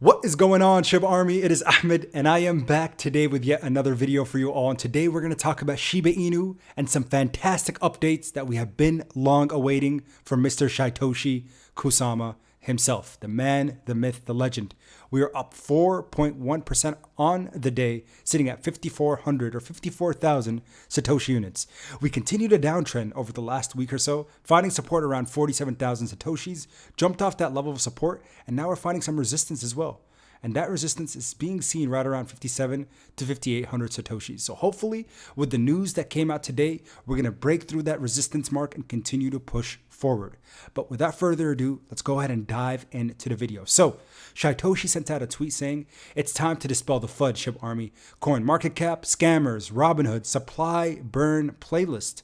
What is going on, Shiba Army? It is Ahmed, and I am back today with yet another video for you all. And today we're going to talk about Shiba Inu and some fantastic updates that we have been long awaiting from Mr. Shytoshi Kusama himself, the man, the myth, the legend. We are up 4.1% on the day, sitting at 5,400 or 54,000 Satoshi units. We continued a downtrend over the last week or so, finding support around 47,000 Satoshis, jumped off that level of support, and now we're finding some resistance as well. And that resistance is being seen right around 57 to 5,800 Satoshis. So hopefully, with the news that came out today, we're going to break through that resistance mark and continue to push forward. But without further ado, let's go ahead and dive into the video. So Shytoshi sent out a tweet saying, "It's time to dispel the FUD, Shib Army. Coin market cap, scammers, Robinhood, supply, burn, playlist,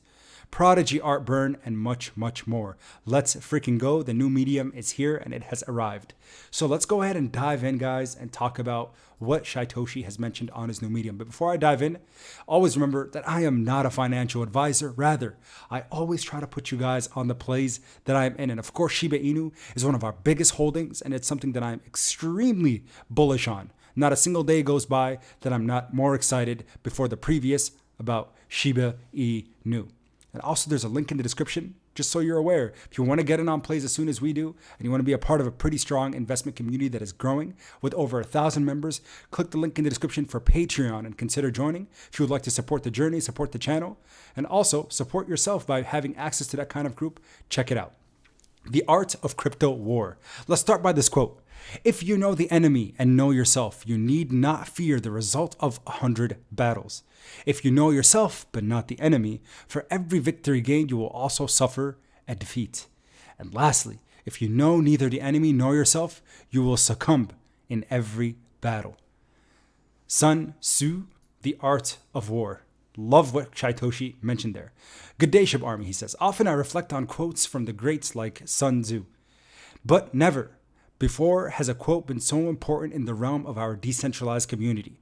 Prodigy art burn, and much, much more. Let's freaking go. The new medium is here and it has arrived." So let's go ahead and dive in, guys, and talk about what Shytoshi has mentioned on his new medium. But before I dive in, always remember that I am not a financial advisor. Rather, I always try to put you guys on the plays that I am in. And of course, Shiba Inu is one of our biggest holdings, and it's something that I'm extremely bullish on. Not a single day goes by that I'm not more excited before the previous about Shiba Inu. And also, there's a link in the description, just so you're aware. If you want to get in on plays as soon as we do, and you want to be a part of a pretty strong investment community that is growing with over 1,000 members, click the link in the description for Patreon and consider joining. If you would like to support the journey, support the channel, and also support yourself by having access to that kind of group, check it out. The art of crypto war. Let's start by this quote. "If you know the enemy and know yourself, you need not fear the result of 100 battles. If you know yourself but not the enemy, for every victory gained you will also suffer a defeat. And lastly, if you know neither the enemy nor yourself, you will succumb in every battle." Sun Tzu, The Art of War. Love what Shytoshi mentioned there. "Good day, Shib Army," he says. "Often I reflect on quotes from the greats like Sun Tzu, but never before has a quote been so important in the realm of our decentralized community.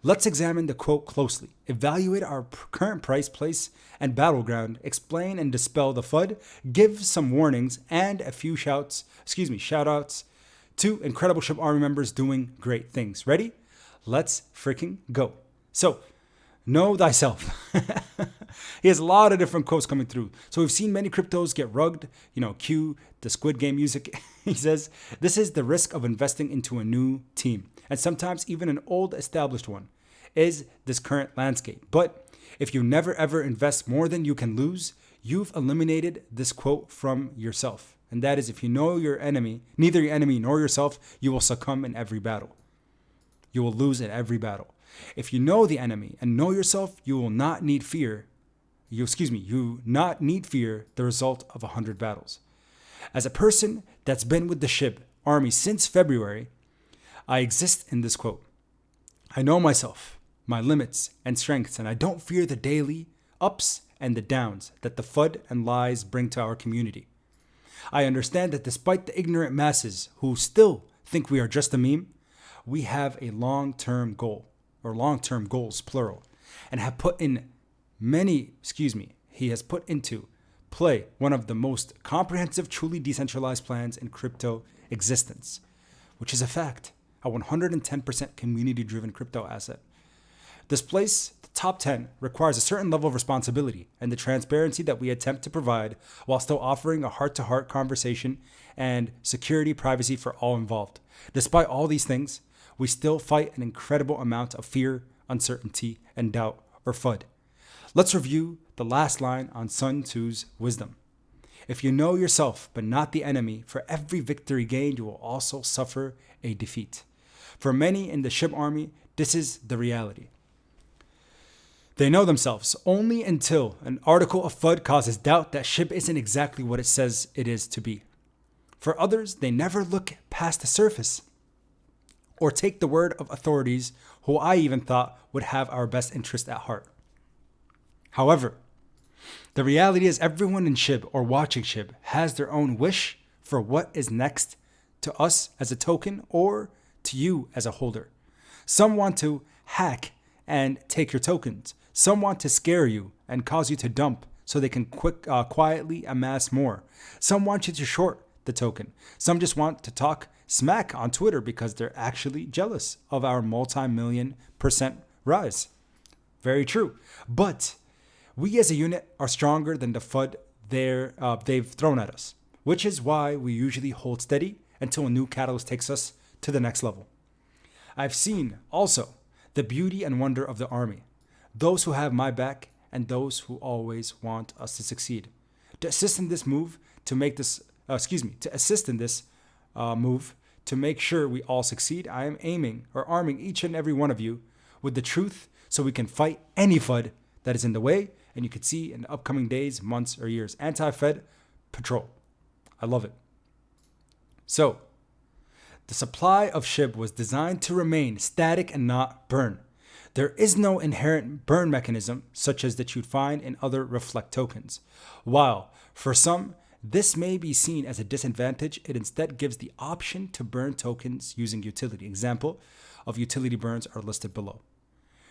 Let's examine the quote closely, evaluate our current price, place, and battleground, explain and dispel the FUD, give some warnings, and a few shout outs to incredible Shib Army members doing great things. Ready? Let's freaking go." So, know thyself. He has a lot of different quotes coming through. So we've seen many cryptos get rugged. Cue the Squid Game music. He says, "This is the risk of investing into a new team, and sometimes even an old established one, is this current landscape. But if you never ever invest more than you can lose, you've eliminated this quote from yourself. And that is, if you know your enemy, neither your enemy nor yourself, you will succumb in every battle. You will lose in every battle. If you know the enemy and know yourself, you will not need fear. You not need fear the result of 100 battles. As a person that's been with the Shib Army since February, I exist in this quote. I know myself, my limits and strengths, and I don't fear the daily ups and the downs that the FUD and lies bring to our community. I understand that despite the ignorant masses who still think we are just a meme, we have a long-term goal, or long-term goals, plural, and have put in he has put into play one of the most comprehensive, truly decentralized plans in crypto existence, which is a fact, a 110% community-driven crypto asset. This place, the top 10, requires a certain level of responsibility and the transparency that we attempt to provide while still offering a heart-to-heart conversation and security, privacy for all involved. Despite all these things, we still fight an incredible amount of fear, uncertainty, and doubt, or FUD. Let's review the last line on Sun Tzu's wisdom. If you know yourself but not the enemy, for every victory gained you will also suffer a defeat. For many in the Shib Army, this is the reality. They know themselves only until an article of FUD causes doubt that Shib isn't exactly what it says it is to be. For others, they never look past the surface or take the word of authorities who I even thought would have our best interest at heart. However, the reality is everyone in Shib or watching Shib has their own wish for what is next to us as a token or to you as a holder. Some want to hack and take your tokens. Some want to scare you and cause you to dump so they can quietly amass more. Some want you to short the token. Some just want to talk smack on Twitter because they're actually jealous of our multi-million% rise. Very true. But we as a unit are stronger than the FUD they've thrown at us, which is why we usually hold steady until a new catalyst takes us to the next level. I've seen also the beauty and wonder of the army, those who have my back and those who always want us to succeed. To assist in this move, to make sure we all succeed, I am arming each and every one of you with the truth so we can fight any FUD that is in the way, and you could see in the upcoming days, months, or years. Anti-Fed patrol. I love it. So, the supply of SHIB was designed to remain static and not burn. There is no inherent burn mechanism such as that you'd find in other Reflect tokens. While, for some, this may be seen as a disadvantage, it instead gives the option to burn tokens using utility. Example of utility burns are listed below.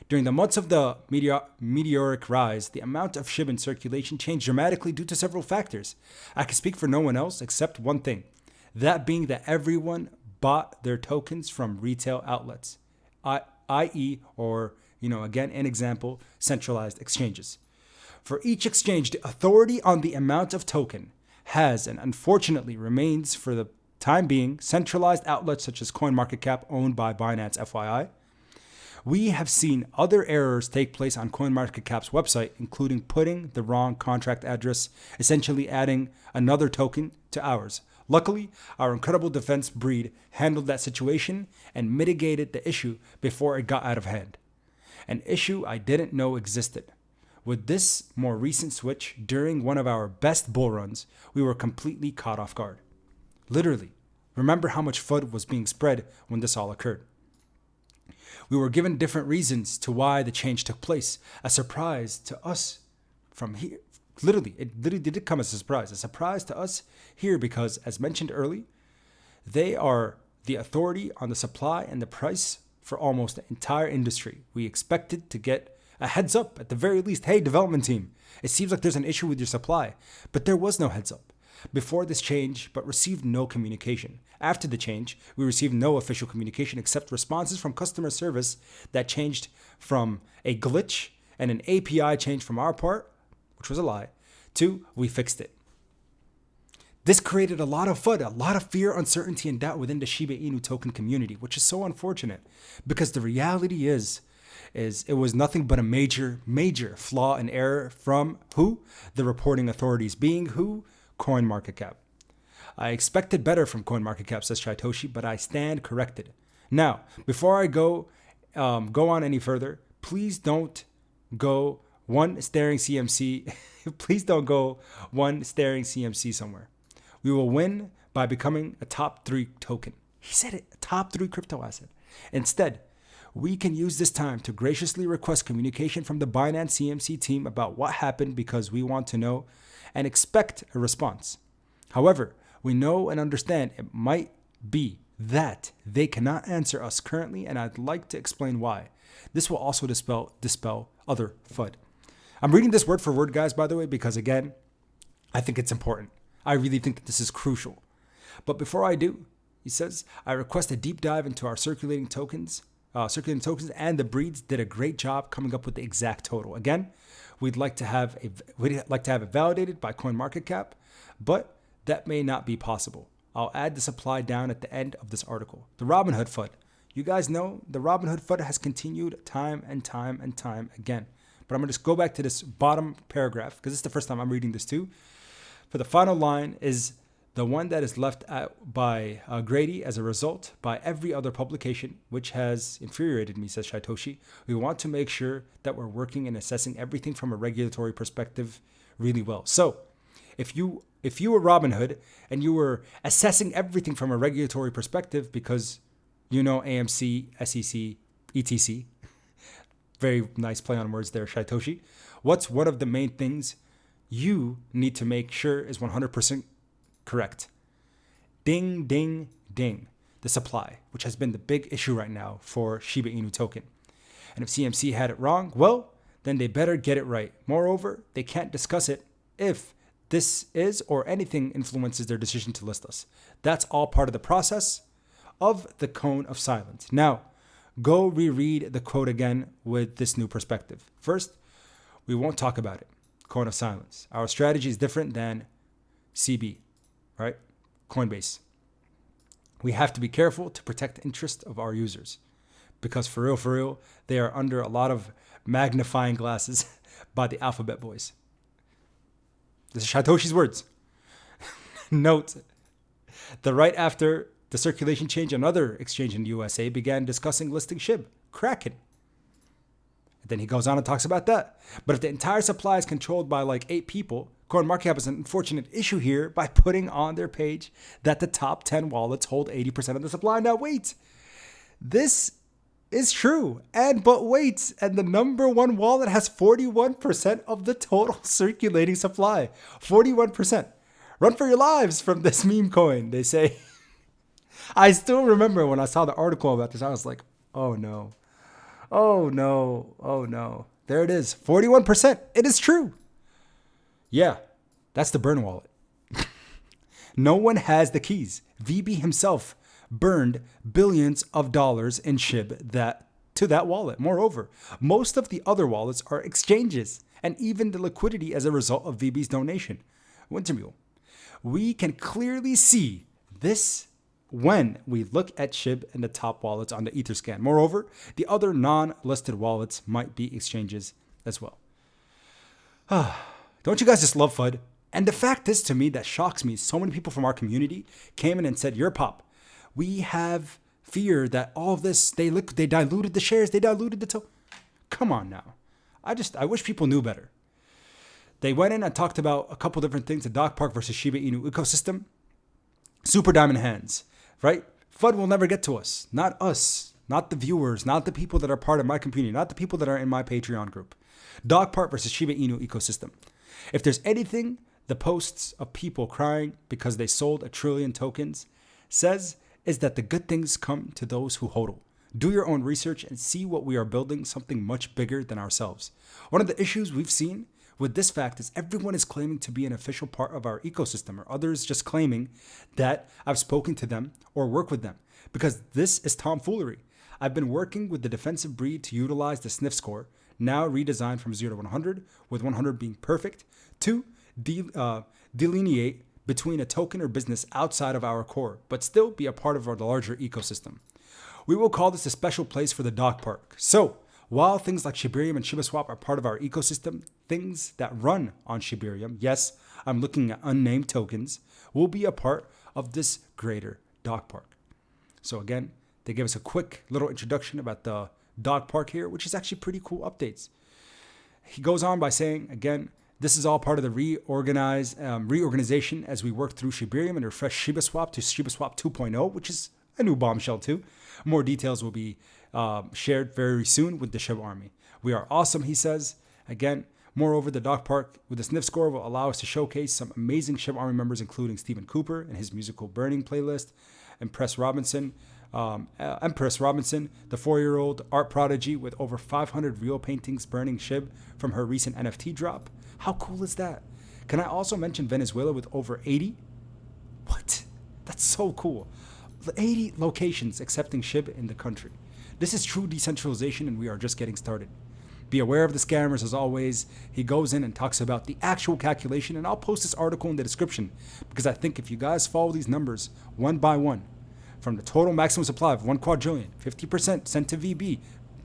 During the months of the meteoric rise, the amount of SHIB in circulation changed dramatically due to several factors. I can speak for no one else except one thing, that being that everyone bought their tokens from retail outlets, i.e., again, an example, centralized exchanges. For each exchange, the authority on the amount of token has and unfortunately remains for the time being centralized outlets such as CoinMarketCap owned by Binance, FYI. We have seen other errors take place on CoinMarketCap's website, including putting the wrong contract address, essentially adding another token to ours. Luckily, our incredible defense breed handled that situation and mitigated the issue before it got out of hand. An issue I didn't know existed. With this more recent switch, during one of our best bull runs, we were completely caught off guard. Literally, remember how much FUD was being spread when this all occurred. We were given different reasons to why the change took place. A surprise to us from here. It literally did come as a surprise. A surprise to us here because, as mentioned early, they are the authority on the supply and the price for almost the entire industry. We expected to get a heads up at the very least. Hey, development team, it seems like there's an issue with your supply. But there was no heads up before this change, but received no communication. After the change, we received no official communication except responses from customer service that changed from a glitch and an API change from our part, which was a lie, to we fixed it. This created a lot of FUD, a lot of fear, uncertainty, and doubt within the Shiba Inu token community, which is so unfortunate because the reality is it was nothing but a major flaw and error from who? The reporting authorities, being who? CoinMarketCap. I expected better from CoinMarketCap, says Shytoshi, but I stand corrected. Now, before I go on any further, please don't go one staring CMC. Please don't go one staring CMC somewhere. We will win by becoming a top 3 token. He said it, a top 3 crypto asset. Instead, we can use this time to graciously request communication from the Binance CMC team about what happened because we want to know and expect a response. However, we know and understand it might be that they cannot answer us currently, and I'd like to explain why. This will also dispel other FUD. I'm reading this word for word, guys, by the way, because again, I think it's important. I really think that this is crucial. But before I do, he says, I request a deep dive into our circulating tokens, and the breeds did a great job coming up with the exact total. Again, we'd like to have it validated by CoinMarketCap, but that may not be possible. I'll add the supply down at the end of this article. The Robinhood FUD. You guys know the Robinhood FUD has continued time and time again. But I'm going to just go back to this bottom paragraph because this is the first time I'm reading this too. For the final line is the one that is left out by Grady as a result by every other publication, which has infuriated me, says Shytoshi. We want to make sure that we're working and assessing everything from a regulatory perspective really well. So if you were Robinhood and you were assessing everything from a regulatory perspective because you know AMC, SEC, ETC, very nice play on words there, Shytoshi. What's one of the main things you need to make sure is 100% correct? Ding, ding, ding. The supply, which has been the big issue right now for Shiba Inu token. And if CMC had it wrong, well, then they better get it right. Moreover, they can't discuss it if this is or anything influences their decision to list us. That's all part of the process of the cone of silence. Now, go reread the quote again with this new perspective. First, we won't talk about it. Cone of silence. Our strategy is different than CB, right? Coinbase. We have to be careful to protect the interest of our users because for real, they are under a lot of magnifying glasses by the alphabet boys. This is Shytoshi's words. Note that right after the circulation change, another exchange in the USA began discussing listing Shib, Kraken. Then he goes on and talks about that. But if the entire supply is controlled by like 8 people, CoinMarketCap has an unfortunate issue here by putting on their page that the top 10 wallets hold 80% of the supply. Now wait, this is true. And the number one wallet has 41% of the total circulating supply. 41%. Run for your lives from this meme coin, they say. I still remember when I saw the article about this, I was like, oh no. Oh no. Oh no. There it is. 41%. It is true. Yeah, that's the burn wallet. No one has the keys. VB himself burned billions of dollars in Shib to that wallet. Moreover, most of the other wallets are exchanges and even the liquidity as a result of VB's donation. Wintermule. We can clearly see this when we look at Shib and the top wallets on the Etherscan. Moreover, the other non-listed wallets might be exchanges as well. Don't you guys just love FUD? And the fact is, to me, that shocks me. So many people from our community came in and said, YourPOP, we have fear that all of this, they diluted the shares, they diluted the Come on now. I wish people knew better. They went in and talked about a couple different things, the Dog Park versus Shiba Inu ecosystem, super diamond hands, right? FUD will never get to us, not the viewers, not the people that are part of my community, not the people that are in my Patreon group. Dog Park versus Shiba Inu ecosystem. If there's anything the posts of people crying because they sold 1 trillion tokens says, is that the good things come to those who hodl. Do your own research and see what we are building, something much bigger than ourselves. One of the issues we've seen with this fact is everyone is claiming to be an official part of our ecosystem, or others just claiming that I've spoken to them or work with them, because this is tomfoolery. I've been working with the defensive breed to utilize the sniff score, now redesigned from 0 to 100, with 100 being perfect, to delineate between a token or business outside of our core, but still be a part of our larger ecosystem. We will call this a special place for the Dog Park. So, while things like Shibarium and ShibaSwap are part of our ecosystem, things that run on Shibarium, yes, I'm looking at unnamed tokens, will be a part of this greater Dog Park. So again, they give us a quick little introduction about the Dog Park here, which is actually pretty cool updates. He goes on by saying, again, this is all part of the reorganization as we work through Shibarium and refresh ShibaSwap to ShibaSwap 2.0, which is a new bombshell too. More details will be shared very soon with the Shib Army. We are awesome, he says. Again, moreover, the Dog Park with the sniff score will allow us to showcase some amazing Shib Army members, including Stephen Cooper and his musical burning playlist, Empress Robinson, the 4-year-old art prodigy with over 500 real paintings burning Shib from her recent NFT drop. How cool is that? Can I also mention Venezuela with over 80? What? That's so cool. 80 locations accepting Shib in the country. This is true decentralization, and we are just getting started. Be aware of the scammers as always. He goes in and talks about the actual calculation, and I'll post this article in the description because I think if you guys follow these numbers one by one, from the total maximum supply of 1 quadrillion, 50% sent to VB,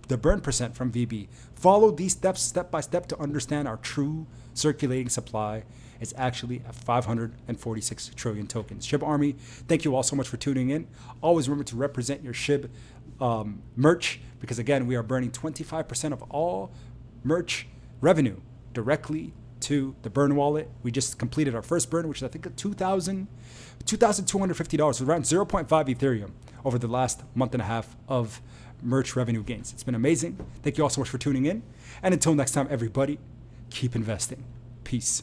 the burn percent from VB, follow these steps step by step to understand our true circulating supply is actually at 546 trillion tokens. Shib Army, thank you all so much for tuning in. Always remember to represent your Shib merch, because again, we are burning 25% of all merch revenue directly to the burn wallet. We just completed our first burn, which is I think $2,250, so around 0.5 Ethereum over the last month and a half of merch revenue gains. It's been amazing. Thank you all so much for tuning in. And until next time, everybody, keep investing. Peace.